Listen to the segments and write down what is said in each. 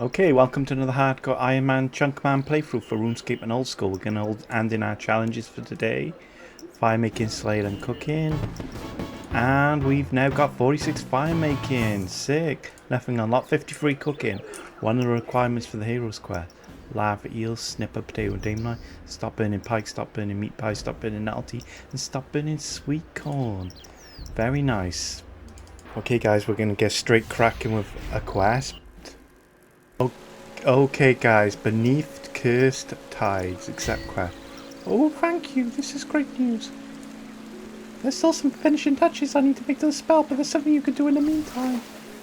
Okay, welcome to another Hardcore Ironman Chunkman playthrough for Runescape and Old School. We're going to hand in our challenges for today. Fire making, slaying and cooking. And we've now got 46 fire making. Sick. Nothing unlocked. 53 cooking. One of the requirements for the Heroes Quest. Lava eels, snipper, potato and dame knife. Stop burning pike, stop burning meat pie, stop burning nutty, and stop burning sweet corn. Very nice. Okay guys, we're going to get straight cracking with a quest. Okay guys, beneath cursed tides, accept quest. Oh thank you, this is great news. There's still some finishing touches I need to make to the spell, but there's something you can do in the meantime.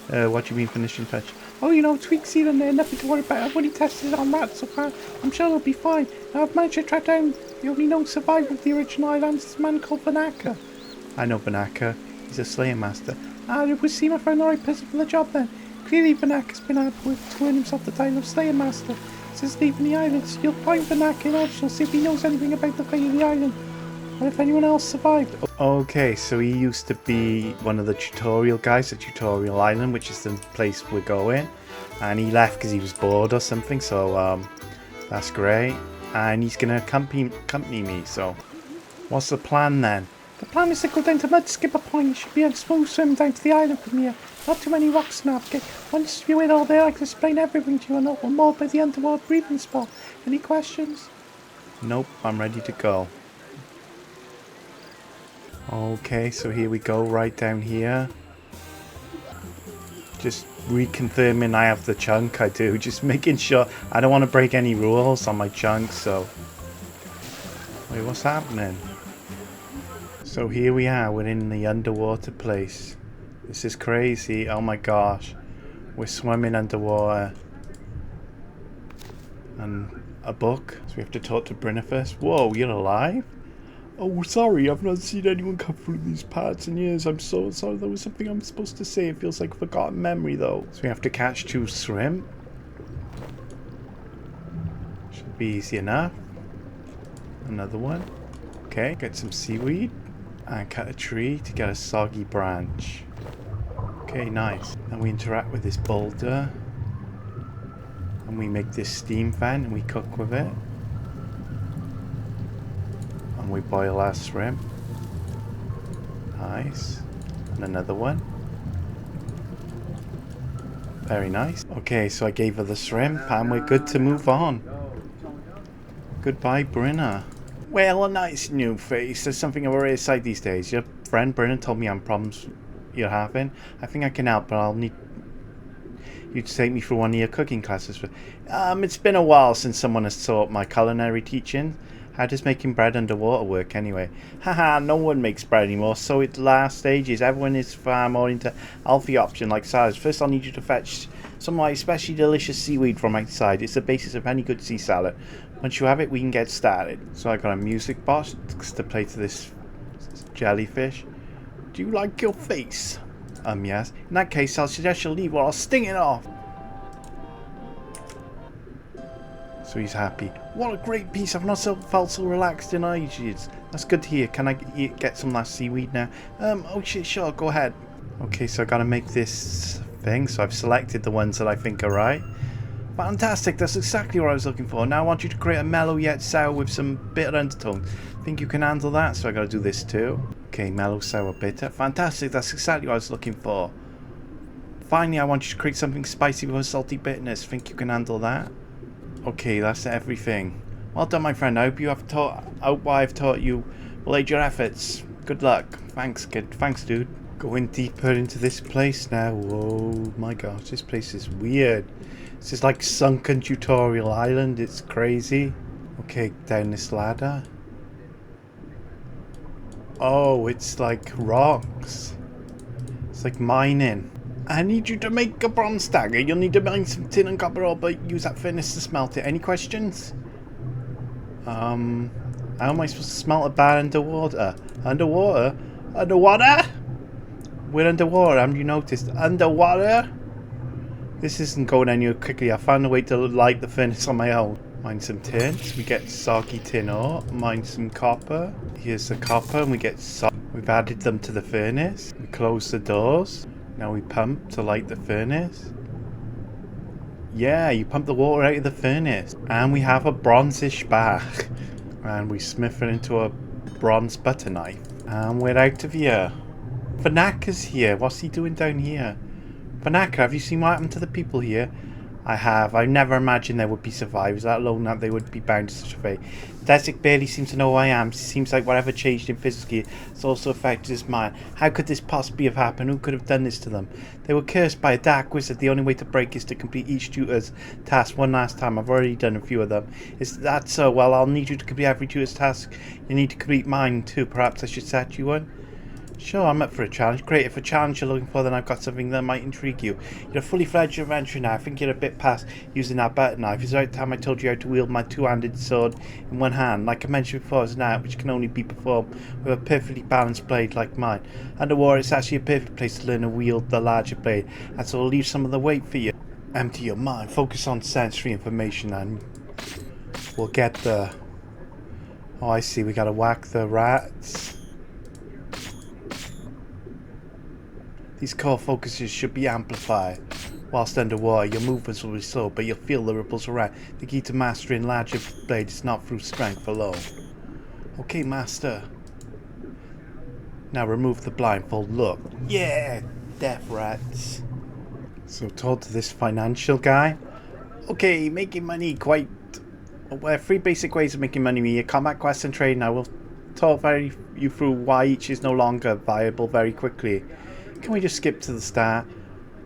What do you mean finishing touch? Oh, you know, tweaks here and there, nothing to worry about. I've already tested it on rats, so I'm sure it'll be fine. Now I've managed to track down the only known survivor of the original islands, this man called Vanaka. I know Vanaka, he's a Slayer Master. It would seem I found the right person for the job then. Clearly Vanaka's been hard work to earn himself the title of Slayer Master. Since leaving the islands, you'll find Vanaka in OldSchool, see if he knows anything about the fate of the island, or if anyone else survived. Okay, so he used to be one of the tutorial guys at Tutorial Island, which is the place we're going. And he left because he was bored or something, so that's great. And he's going to accompany me, so what's the plan then? The plan is to go down to Mudskipper Point. It should be a smooth swim down to the island from here. Not too many rocks to navigate. Once you're in all there, I can explain everything to you and a little more about the underwater breathing spell. Any questions? Nope, I'm ready to go. Okay, so here we go, right down here. Just reconfirming I have the chunk, I do. Just making sure. I don't want to break any rules on my chunk, so. Wait, what's happening? So here we are, we're in the underwater place. This is crazy, oh my gosh. We're swimming underwater. And a book, so we have to talk to Brynna first. Whoa, you're alive? Oh, sorry, I've not seen anyone come through these parts in years. I'm so sorry, there was something I'm supposed to say. It feels like a forgotten memory though. So we have to catch 2 shrimp. Should be easy enough. Another one. Okay, get some seaweed. And cut a tree to get a soggy branch. Okay, nice. And we interact with this boulder. And we make this steam fan and we cook with it. And we boil our shrimp. Nice. And another one. Very nice. Okay, so I gave her the shrimp and we're good to move on. Goodbye, Brynna. Well, a nice new face. There's something over his side these days. Your friend Brynna told me I'm problems you're having. I think I can help, but I'll need you to take me through one of your cooking classes. It's been a while since someone has taught my culinary teaching. How does making bread underwater work anyway? Haha, no one makes bread anymore, so at last stages, everyone is far more into healthy option like salads. First I'll need you to fetch some of my especially delicious seaweed from outside. It's the basis of any good sea salad. Once you have it, we can get started. So I got a music box to play to this jellyfish. Do you like your face? Yes. In that case, I'll suggest you leave while I'll sting it off. So he's happy. What a great piece. I've not felt so relaxed in ages. That's good to hear. Can I get some last seaweed now? Oh shit, sure, go ahead. Okay, so I gotta make this thing. So I've selected the ones that I think are right. Fantastic, that's exactly what I was looking for. Now I want you to create a mellow yet sour with some bitter undertones. Think you can handle that? So I gotta do this too. Okay, mellow, sour, bitter. Fantastic, that's exactly what I was looking for. Finally, I want you to create something spicy with a salty bitterness. Think you can handle that? Okay, that's everything. Well done, my friend. I hope what I've taught you will aid your efforts. Good luck. Thanks, kid. Thanks, dude. Going deeper into this place now. Oh my gosh, this place is weird. This is like sunken tutorial island. It's crazy. Okay, down this ladder. Oh, it's like rocks. It's like mining. I need you to make a bronze dagger. You'll need to mine some tin and copper ore, but use that furnace to smelt it. Any questions? How am I supposed to smelt a bar underwater? Underwater? Underwater? We're underwater, haven't you noticed? Underwater? This isn't going anywhere quickly. I found a way to light the furnace on my own. Mine some tin, so we get soggy tin ore. Mine some copper. Here's the copper, and we get We've added them to the furnace. We close the doors. Now we pump to light the furnace. Yeah, you pump the water out of the furnace. And we have a bronzish bath. And we smith it into a bronze butter knife. And we're out of here. Vanaka's here. What's he doing down here? Vanaka, have you seen what happened to the people here? I have. I never imagined there would be survivors, let alone that they would be bound to such a fate. Desik barely seems to know who I am. Seems like whatever changed him physically has also affected his mind. How could this possibly have happened? Who could have done this to them? They were cursed by a dark wizard. The only way to break is to complete each tutor's task one last time. I've already done a few of them. Is that so? Well, I'll need you to complete every tutor's task. You need to complete mine too. Perhaps I should set you one? Sure, I'm up for a challenge. Great, if a challenge you're looking for, then I've got something that might intrigue you. You're a fully fledged adventurer now. I think you're a bit past using that butter knife. It's right time I told you how to wield my two-handed sword in one hand. Like I mentioned before, it's an art which can only be performed with a perfectly balanced blade like mine. Underwater, it's actually a perfect place to learn to wield the larger blade, and so I'll leave some of the weight for you. Empty your mind. Focus on sensory information, and we'll get the... Oh, I see. We gotta whack the rats. These core focuses should be amplified. Whilst underwater, your movements will be slow, but you'll feel the ripples around. The key to mastering larger blades is not through strength alone. Okay, master. Now remove the blindfold. Look. Yeah! Death rats. So told to this financial guy. Okay, making money quite... Well, 3 basic ways of making money here. Combat quests and trading. I will talk you through why each is no longer viable very quickly. Can we just skip to the start?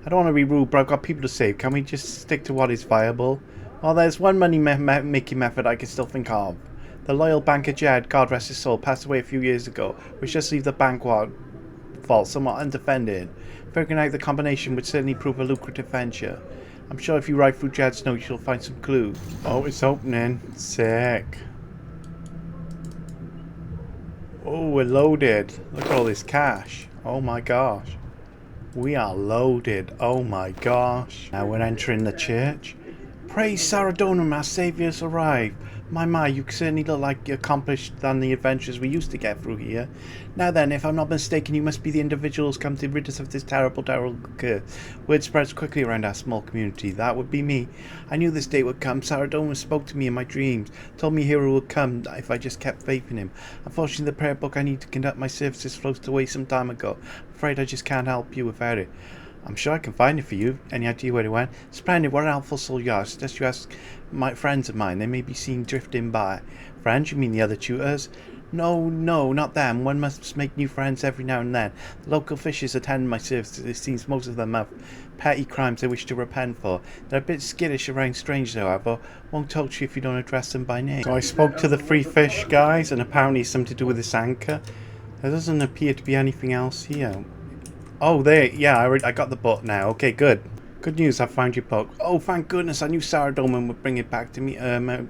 I don't want to be rude, but I've got people to save. Can we just stick to what is viable? Well, there's one money-making method I can still think of. The loyal banker Jed, God rest his soul, passed away a few years ago, which just leave the bank vault somewhat undefended. Figuring out the combination would certainly prove a lucrative venture. I'm sure if you ride through Jed's notes, you'll find some clues. Oh, it's opening. Sick. Oh, we're loaded. Look at all this cash. Oh my gosh. We are loaded. Oh my gosh. Now we're entering the church. Praise Saradonum, our saviour's arrived. My, you certainly look like you're accomplished than the adventures we used to get through here. Now then, if I'm not mistaken, you must be the individuals come to rid us of this terrible curse. Word spreads quickly around our small community. That would be me. I knew this day would come. Saradonum spoke to me in my dreams, told me a hero would come if I just kept faith in him. Unfortunately, the prayer book I need to conduct my services floated away some time ago. I'm afraid I just can't help you without it. I'm sure I can find it for you. Any idea where it went? Splendid, what an helpful soul you are. Suggest you ask my friends of mine. They may be seen drifting by. Friends? You mean the other tutors? No, not them. One must make new friends every now and then. The local fishers attend my services. It seems most of them have petty crimes they wish to repent for. They're a bit skittish around strangers, however. Won't touch you if you don't address them by name. So I spoke to the 3 fish guys, and apparently it's something to do with this anchor. There doesn't appear to be anything else here. Oh, there. Yeah, I got the book now. Okay, good. Good news, I found your book. Oh, thank goodness. I knew Saradonum would bring it back to me. It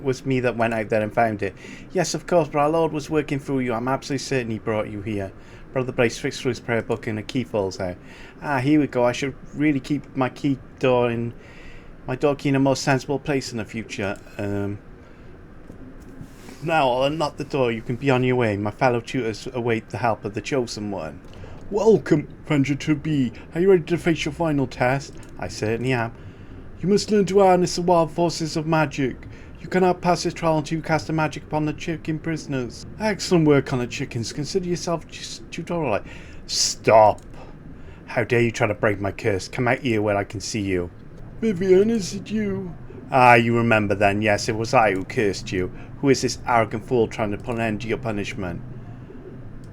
was me that went out there and found it. Yes, of course, but our Lord was working through you. I'm absolutely certain he brought you here. Brother Blaze fixed through his prayer book and a key falls out. Ah, here we go. I should really keep my door key in a more sensible place in the future. Now I'll unlock the door. You can be on your way. My fellow tutors await the help of the chosen one. Welcome, Venture-to-be. Are you ready to face your final test? I certainly am. You must learn to harness the wild forces of magic. You cannot pass this trial until you cast a magic upon the chicken prisoners. Excellent work on the chickens. Consider yourself tutorial. Stop. How dare you try to break my curse? Come out here where I can see you. Vivian, is it you? Ah, you remember then. Yes, it was I who cursed you. Who is this arrogant fool trying to put an end to your punishment?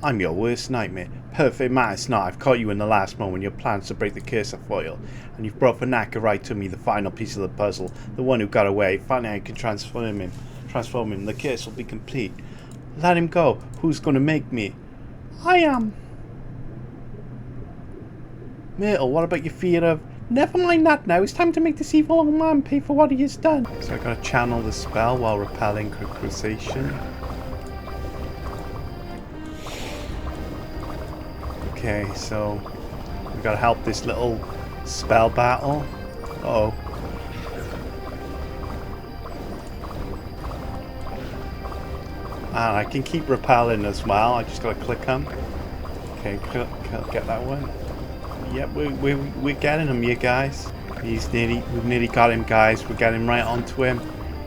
I'm your worst nightmare. Perfect man, it's not. I've caught you in the last moment. Your plans to break the curse are foiled. And you've brought Vanaka right to me, the final piece of the puzzle. The one who got away. Finally I can transform him. The curse will be complete. Let him go. Who's going to make me? I am. Myrtle, what about your fear of... Never mind that now. It's time to make this evil old man pay for what he has done. So I gotta channel the spell while repelling crusation. Okay, so we gotta help this little spell battle. Uh-oh. And I can keep repelling as well. I just gotta click them. Okay, get that one. Yep, we're getting them, you guys. We've nearly got him, guys. We're getting right onto him.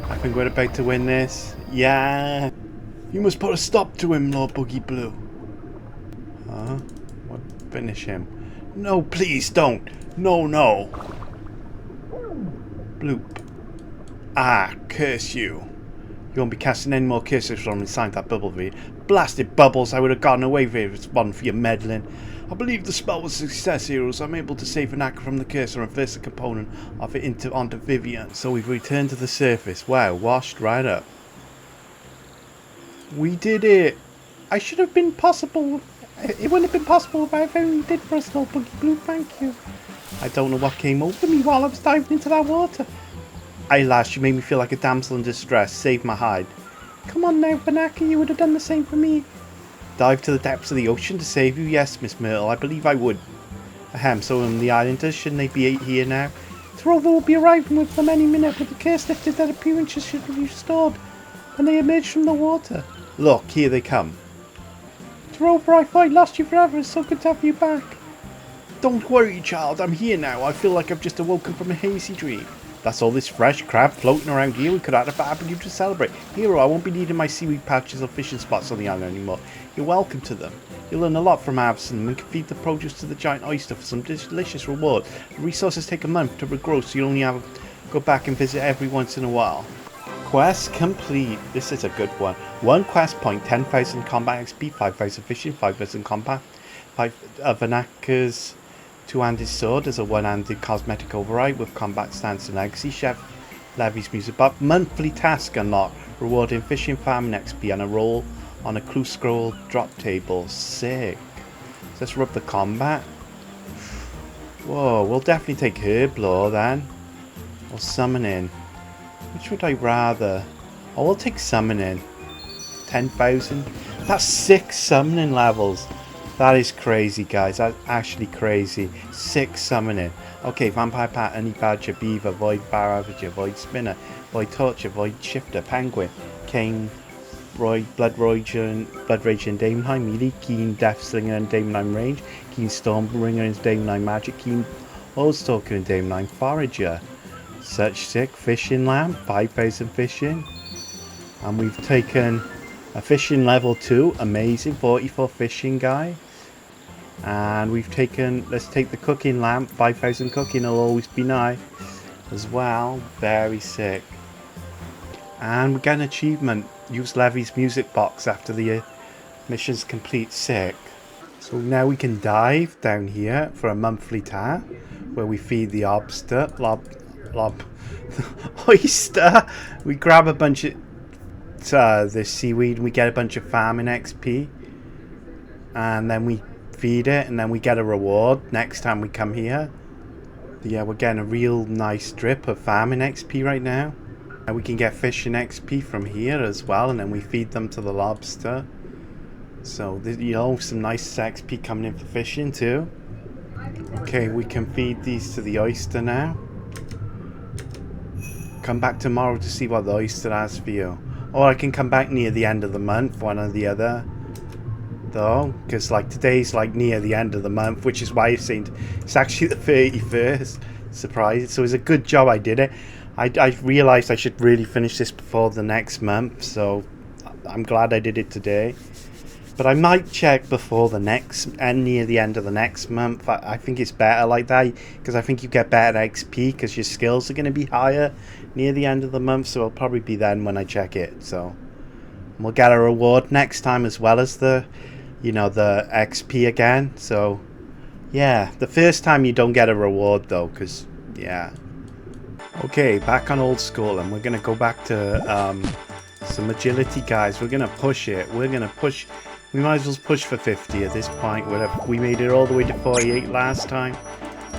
I think we're about to win this. Yeah. You must put a stop to him, Lord Boogie Blue. Huh? What? Finish him. No, please don't. No, no. Bloop. Ah, curse you. You won't be casting any more curses from inside that bubble V. Blasted bubbles, I would have gotten away with it if it's one for your meddling. I believe the spell was a success, heroes. I'm able to save an actor from the curse and reverse the component of it onto Vivian. So we've returned to the surface. Wow, washed right up. We did it. I should have been possible. It wouldn't have been possible if I only did for us, Lord Boogie Blue. Thank you. I don't know what came over me while I was diving into that water. Aye, lass, you made me feel like a damsel in distress. Save my hide. Come on now, Banaka, you would have done the same for me. Dive to the depths of the ocean to save you? Yes, Miss Myrtle, I believe I would. Ahem, so the islanders, shouldn't they be here now? The rover will be arriving with them any minute, but the curse lifted, their appearances should be restored when they emerge from the water. Look, here they come. The rover, I thought I lost you forever. It's so good to have you back. Don't worry, child, I'm here now. I feel like I've just awoken from a hazy dream. That's all this fresh crab floating around here. We could have a barbecue to celebrate. Hero, I won't be needing my seaweed patches or fishing spots on the island anymore. You're welcome to them. You'll learn a lot from harvesting them and can feed the produce to the giant oyster for some delicious reward. The resources take a month to regrow, so you only have to go back and visit every once in a while. Quest complete. This is a good one. 1 quest point, 10,000 combat XP, 5,000 fishing, 5,000 combat, 5 Vanaka's two-handed sword as a one-handed cosmetic override with combat stance and legacy. Chef Levy's music box. Monthly task unlocked. Rewarding fishing, farming XP and a roll on a clue scroll drop table. Sick. Let's rub the combat. Whoa, we'll definitely take Herblore then. Or summoning. Which would I rather? Oh, we'll take summoning. 10,000. That's 6 summoning levels. That is crazy, guys. That's actually crazy. 6 summoning. Okay, Vampire Pat, Honey Badger, Beaver, Void Barravager, Void Spinner, Void Torture, Void Shifter, Penguin, Kane, Blood Rage and Daemon, Melee, Keen Death Slinger and Daemon Range, Keen Stormbringer and Daemon Magic, Keen Oldstalker and Daemon Forager. Such sick. Fishing Lamp, 5,000 fishing. And we've taken a fishing level 2, amazing, 44 fishing guy. And we've taken, let's take the cooking lamp, 5,000 cooking, will always be nice as well. Very sick. And we get an achievement, use Levy's music box after the mission's complete. Sick. So now we can dive down here for a monthly task where we feed the oyster. We grab a bunch of this seaweed and we get a bunch of farming XP. And then we feed it and then we get a reward next time we come here. Yeah, we're getting a real nice drip of farming XP right now. And we can get fishing XP from here as well, and then we feed them to the lobster. So, you know, some nice XP coming in for fishing too. Okay, we can feed these to the oyster now. Come back tomorrow to see what the oyster has for you. Or I can come back near the end of the month, one or the other. Though, because like today's like near the end of the month, which is why it's actually the 31st. Surprise. So it's a good job I did it. I realised I should really finish this before the next month, so I'm glad I did it today. But I might check before the next and near the end of the next month. I think it's better like that, because I think you get better XP because your skills are going to be higher near the end of the month, so it'll probably be then when I check it. So we'll get a reward next time as well as the, you know, the XP again. So yeah, the first time you don't get a reward though, because yeah. Okay, back on old school, and we're gonna go back to some agility, guys. We're gonna push it. We're gonna push. We might as well push for 50 at this point. We made it all the way to 48 last time.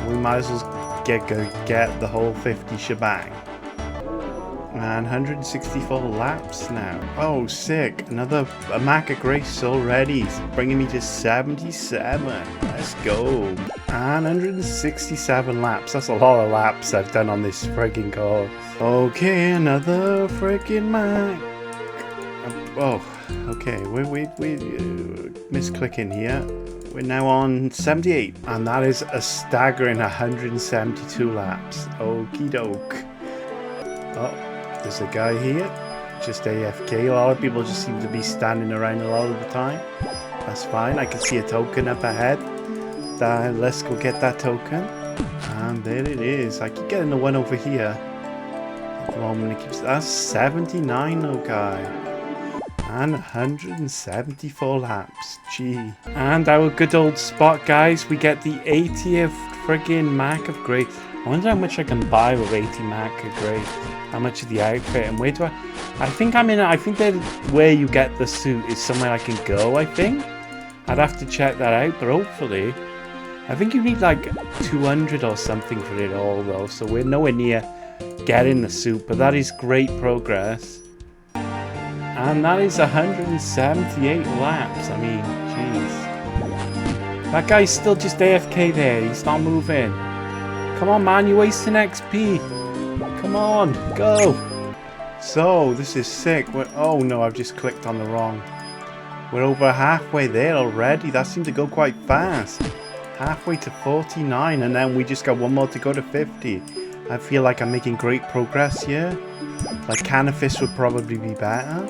We might as well get the whole 50 shebang. And 164 laps now. Oh, sick. Another Amaka Grace already. Bringing me to 77. Let's go. And 167 laps. That's a lot of laps I've done on this frigging course. Okay, another frigging Mac. Oh, okay. We misclicking here. We're now on 78, and that is a staggering 172 laps. Okie doke. Oh, there's a guy here, just AFK. A lot of people just seem to be standing around a lot of the time. That's fine. I can see a token up ahead. Let's go get that token. And there it is. I keep getting the one over here. At the moment, it keeps. That's 79, though, guy. And 174 laps. Gee. And our good old spot, guys. We get the 80th friggin' Mac of Grace. I wonder how much I can buy with 80 Mac of Grace. How much of the outfit, and where do I think I'm in. I think that where you get the suit is somewhere I can go. I think I'd have to check that out, but hopefully, I think you need like 200 or something for it all, though. So we're nowhere near getting the suit, but that is great progress. And that is 178 laps. I mean, jeez. That guy's still just AFK there. He's not moving. Come on, man. You're wasting XP. Come on. Go. So, this is sick. Oh, no. I've just clicked on the wrong. We're over halfway there already. That seemed to go quite fast. Halfway to 49. And then we just got one more to go to 50. I feel like I'm making great progress here. Like, Canifis would probably be better.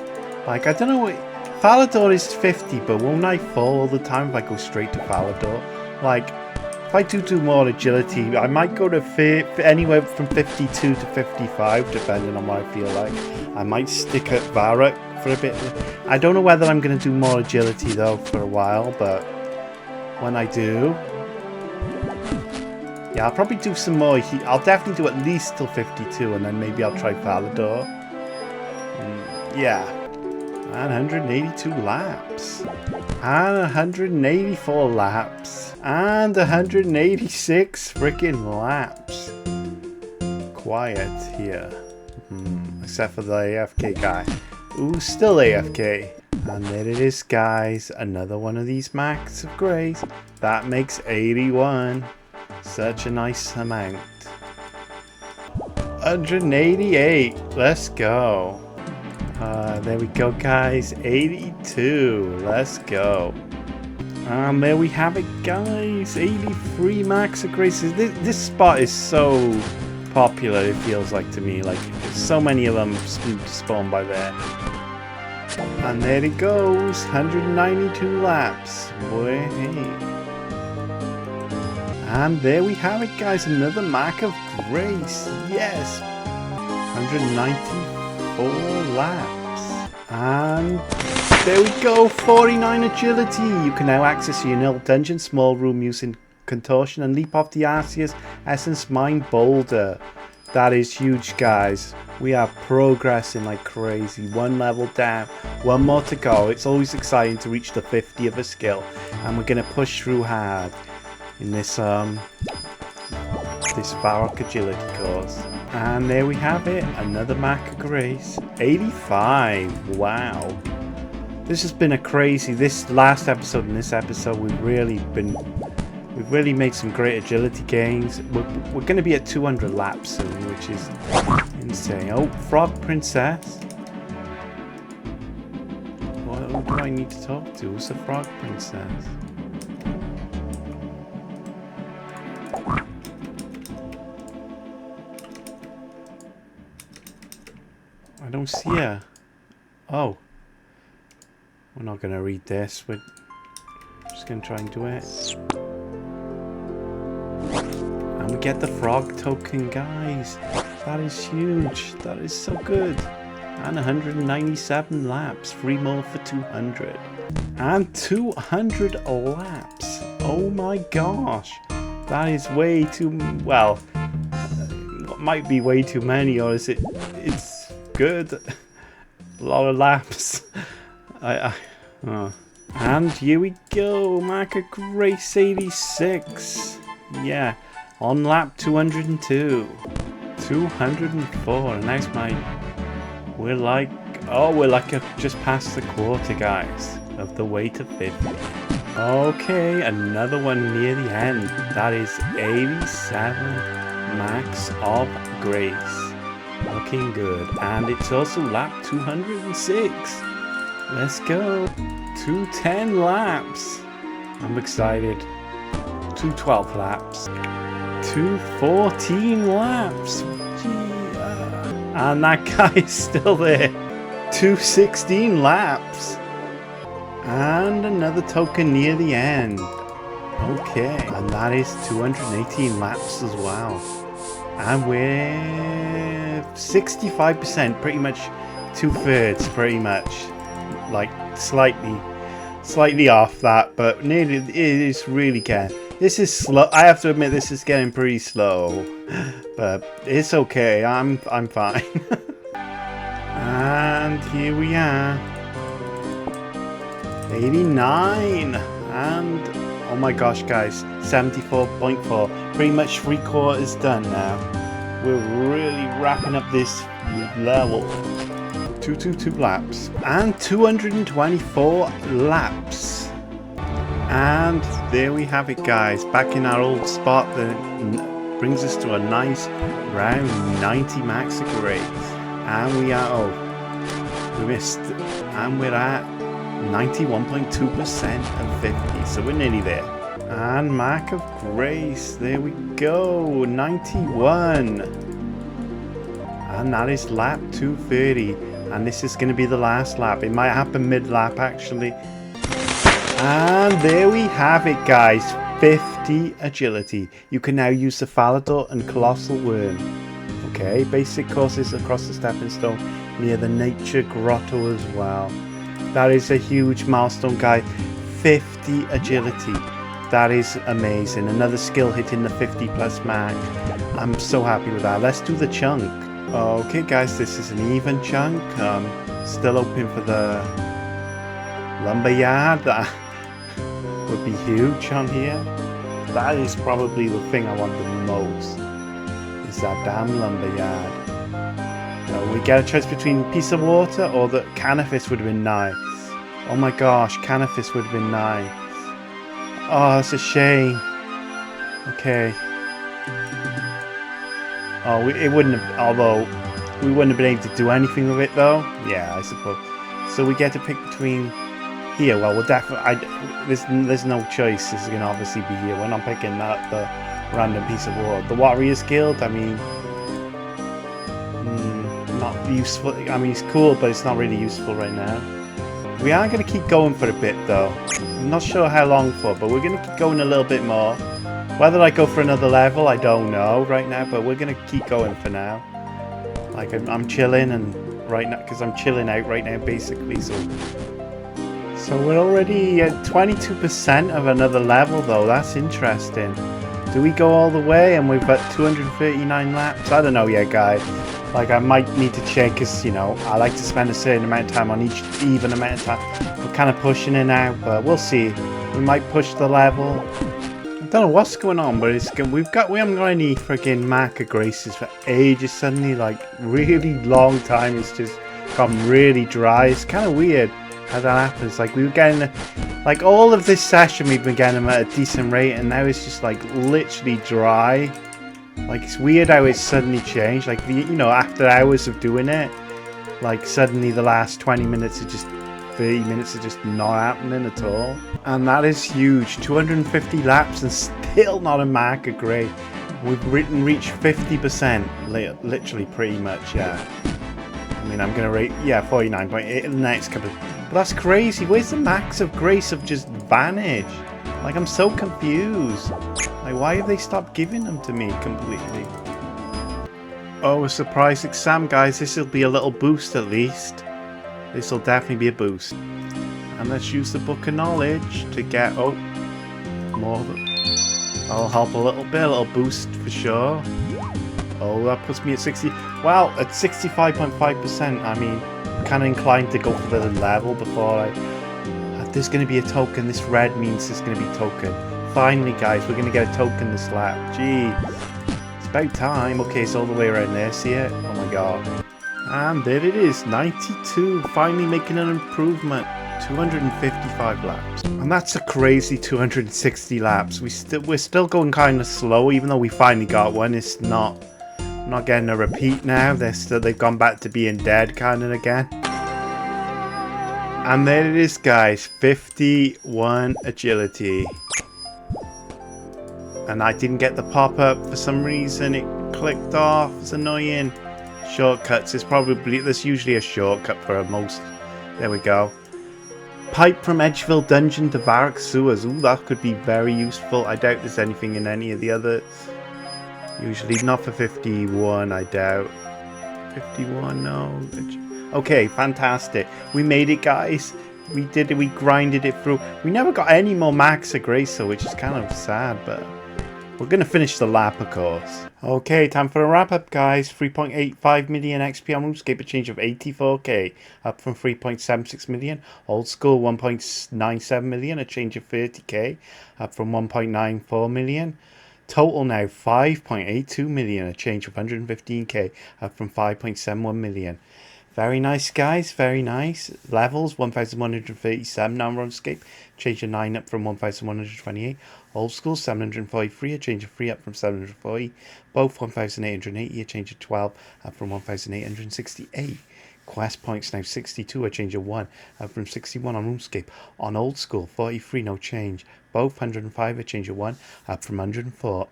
Like, I don't know what... Falador is 50, but won't I fall all the time if I go straight to Falador? Like, if I do more agility, I might go to anywhere from 52 to 55, depending on what I feel like. I might stick at Varrock for a bit. I don't know whether I'm going to do more agility, though, for a while, but when I do... Yeah, I'll probably do some more. I'll definitely do at least till 52, and then maybe I'll try Falador. Yeah. And 182 laps. And 184 laps. And 186 freaking laps. Quiet here. Except for the AFK guy. Ooh, still AFK. And there it is, guys. Another one of these Max of Grace. That makes 81. Such a nice amount. 188. Let's go. There we go, guys. 82. Let's go. And there we have it, guys. 83 Max of Graces. This spot is so popular, it feels like to me. Like, so many of them spawn by there. And there it goes. 192 laps. Boy, hey. And there we have it, guys. Another Mac of Grace. Yes. 194 laps. And there we go. 49 agility. You can now access your nil dungeon small room using contortion and leap off the Arceus Essence Mine Boulder. That is huge, guys. We are progressing like crazy. One level down. One more to go. It's always exciting to reach the 50 of a skill. And we're going to push through hard in this Varrock agility course. And there we have it, another Mac of Grace. 85. Wow. This has been a crazy, this last episode and this episode we've really made some great agility gains. We're going to be at 200 laps soon, which is insane. Oh, Frog Princess. What do I need to talk to? Who's the Frog Princess? I don't see her. Oh. We're not going to read this. We're just going to try and do it. And we get the frog token, guys. That is huge. That is so good. And 197 laps. 3 more for 200. And 200 laps. Oh my gosh. That is way too... Well, might be way too many, or is it... It's good. A lot of laps. And here we go. Mac of Grace 86. Yeah. On lap 202. 204. And that's my... We're like... Oh, we're like just past the quarter, guys. Of the way to 50. Okay. Another one near the end. That is 87 Max of Grace. Looking good. And it's also lap 206. Let's go. 210 laps. I'm excited. 212 laps. 214 laps. And that guy's still there. 216 laps. And another token near the end. Okay. And that is 218 laps as well. And we're 65%, pretty much 2/3, pretty much. Like slightly off that, but nearly. It is really getting. This is slow. I have to admit, this is getting pretty slow, but it's okay. I'm fine. And here we are, 89, and oh my gosh, guys, 74.4. Pretty much 3/4 done now. We're really wrapping up this level. 222 laps and 224 laps. And there we have it, guys, back in our old spot. That brings us to a nice round 90 max grade. And we are, we missed, and we're at 91.2% of 50, so we're nearly there. And mark of grace, there we go, 91. And that is lap 230, and this is going to be the last lap. It might happen mid-lap, actually. And there we have it, guys. 50 agility. You can now use the Falador and Colossal Worm. Okay, basic courses across the stepping stone near the nature grotto as well. That is a huge milestone, guys. 50 agility. That is amazing. Another skill hitting the 50+ mark. I'm so happy with that. Let's do the chunk. Okay, guys, this is an even chunk. Still hoping for the lumberyard. That would be huge on here. That is probably the thing I want the most, is that damn lumberyard. We get a choice between piece of water or the Canifis would have been nice. Oh my gosh, Canifis would have been nice. Oh, that's a shame. Okay. Oh, it wouldn't have, although we wouldn't have been able to do anything with it though. Yeah, I suppose. So we get to pick between here. Well, we'll definitely. There's no choice. This is going to obviously be here. We're not picking that the random piece of water. The Warriors Guild. I mean, not useful. I mean, it's cool, but it's not really useful right now. We are going to keep going for a bit though. I'm not sure how long for, but we're going to keep going a little bit more. Whether I go for another level, I don't know right now, but we're going to keep going for now. Like, I'm chilling, and right now, because I'm chilling out right now, basically, so we're already at 22% of another level, though. That's interesting. Do we go all the way, and we've got 239 laps? I don't know yet, guys. Like, I might need to check, because, you know, I like to spend a certain amount of time on each even amount of time. We're kind of pushing it now, but we'll see. We might push the level. I don't know what's going on, but it's we haven't got any freaking mark of graces for ages. Suddenly, like, really long time, it's just gotten really dry. It's kind of weird how that happens. Like, we were getting like all of this session, we've been getting them at a decent rate, and now it's just like literally dry. Like, it's weird how it's suddenly changed. Like, you know, after hours of doing it, like suddenly the last 20 minutes are just 30 minutes are just not happening at all. And that is huge. 250 laps and still not a marker grade. We've reached 50%, literally pretty much, yeah. I mean, I'm gonna rate, yeah, 49.8 in the next couple. But that's crazy. Where's the max of grace of just vanished? Like, I'm so confused. Like, why have they stopped giving them to me completely? Oh, a surprise exam, guys. This will be a little boost at least. This will definitely be a boost. And let's use the Book of Knowledge to get, oh, more of it. That'll help a little bit, a little boost for sure. Oh, that puts me at 60. Wow, at 65.5%. I mean, I'm kind of inclined to go for the level before I... There's going to be a token. This red means there's going to be a token. Finally, guys, we're going to get a token this lap. Gee, it's about time. Okay, it's all the way around there. See it? Oh my god. And there it is, 92. Finally making an improvement. 255 laps. And that's a crazy 260 laps. We're still going kind of slow, even though we finally got one. It's not getting a repeat now. They've gone back to being dead kind of again. And there it is, guys. 51 agility. And I didn't get the pop-up for some reason. It clicked off. It's annoying. Shortcuts. There's usually a shortcut for most. There we go. Pipe from Edgeville Dungeon to Varric Sewers. Ooh, that could be very useful. I doubt there's anything in any of the others. Usually not for 51, I doubt. 51, no. Okay, fantastic. We made it, guys. We did it. We grinded it through. We never got any more Max or Gracer, which is kind of sad, but we're going to finish the lap, of course. Okay, time for a wrap-up, guys. 3.85 million XP on Runescape, a change of 84k, up from 3.76 million. Old School, 1.97 million, a change of 30k, up from 1.94 million. Total now 5.82 million, a change of 115k, up from 5.71 million. Very nice, guys. Very nice. Levels 1,137 on Runescape, change of 9 up from 1,128. Old School 743, a change of 3 up from 740. Both 1,880, a change of 12 up from 1,868. Quest points now 62, a change of 1 up from 61 on Runescape. On Old School 43, no change. Both 105, a change of 1 up from 104.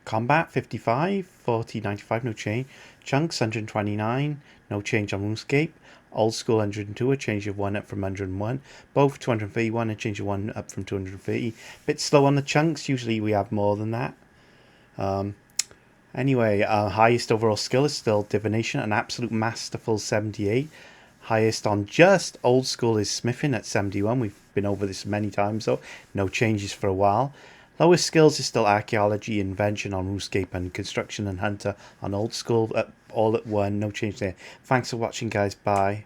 Combat 55, 40, 95, no change. Chunks 129, no change on Runescape. Old School 102, a change of 1 up from 101. Both 231, a change of 1 up from 230. Bit slow on the chunks, usually we have more than that. Anyway, highest overall skill is still Divination, an absolute masterful 78. Highest on just Old School is Smithing at 71. We've been over this many times though. No changes for a while. Lowest skills is still Archaeology, Invention on Runescape, and Construction and Hunter on Old School, all at 1. No change there. Thanks for watching, guys. Bye.